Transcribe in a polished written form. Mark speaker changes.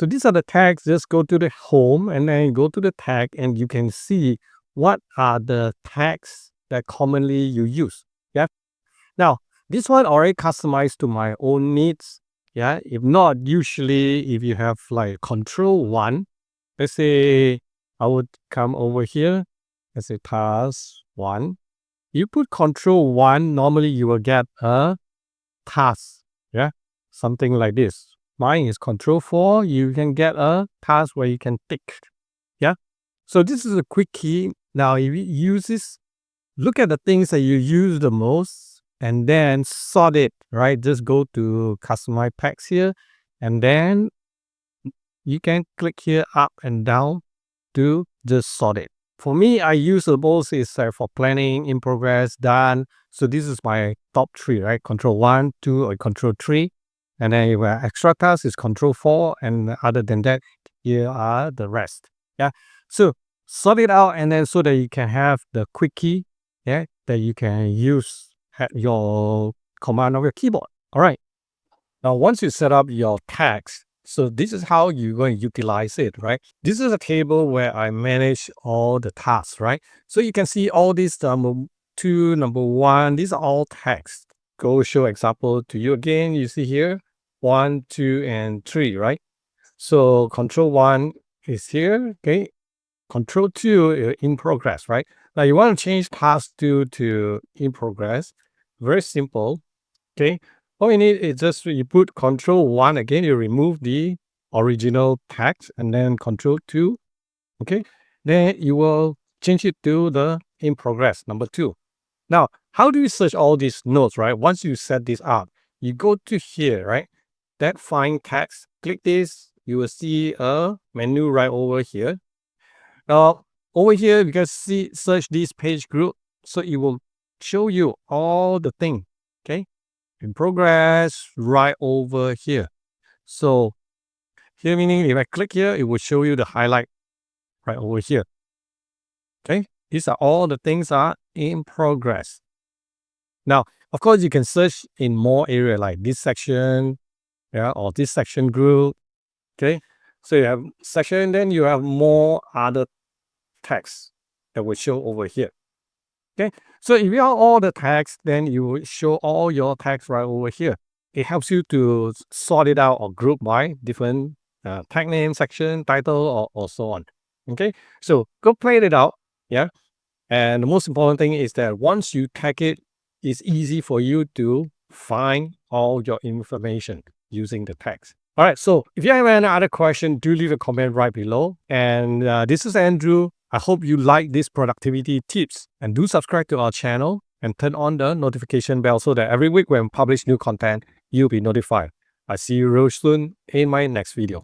Speaker 1: So these are the tags. Just go to the home and then go to the tag and you can see what are the tags that commonly you use. Yeah. Now, this one already customized to my own needs. Yeah. If not, usually if you have like control one, let's say I would come over here, let's say task one. You put control one, normally you will get a task. Yeah. Something like this. Mine is control 4. You can get a task where you can tick. Yeah. So this is a quick key. Now, if you use this, look at the things that you use the most and then sort it, right? Just go to customize packs here and then you can click here up and down to just sort it. For me, I use the most is for planning, in progress, done. So this is my top 3, right? Control 1, 2, or control 3. And then if extra task is control 4. And other than that, here are the rest. Yeah. So sort it out and then so that you can have the quick key, yeah, that you can use at your command of your keyboard. All right. Now, once you set up your tags, so this is how you're going to utilize it, right? This is a table where I manage all the tasks, right? So you can see all these number 2, number 1, these are all tags. Go show example to you again. You see here, 1, 2, and 3, right? So control 1 is here, okay? Control 2 in progress, right? Now you want to change task 2 to in progress. Very simple, okay? All you need is just you put control 1 again, you remove the original text and then control 2, okay? Then you will change it to the in progress, number 2. Now, how do you search all these notes, right? Once you set this up, you go to here, right? That find text, click this, you will see a menu right over here. Now, over here, you can see search this page group. So it will show you all the thing, okay? In progress right over here. So here meaning if I click here, it will show you the highlight right over here. Okay, these are all the things are in progress. Now, of course, you can search in more area like this section, yeah, or this section group. Okay, so you have section, then you have more other text that will show over here. Okay, so if you have all the text, then you will show all your text right over here. It helps you to sort it out or group by different tag name, section, title, or so on. Okay, so go play it out. Yeah, and the most important thing is that once you tag it, it's easy for you to find all your information using the text. All right, so if you have any other question, do leave a comment right below. And this is Andrew. I hope you like these productivity tips and do subscribe to our channel and turn on the notification bell so that every week when we publish new content, you'll be notified. I'll see you real soon in my next video.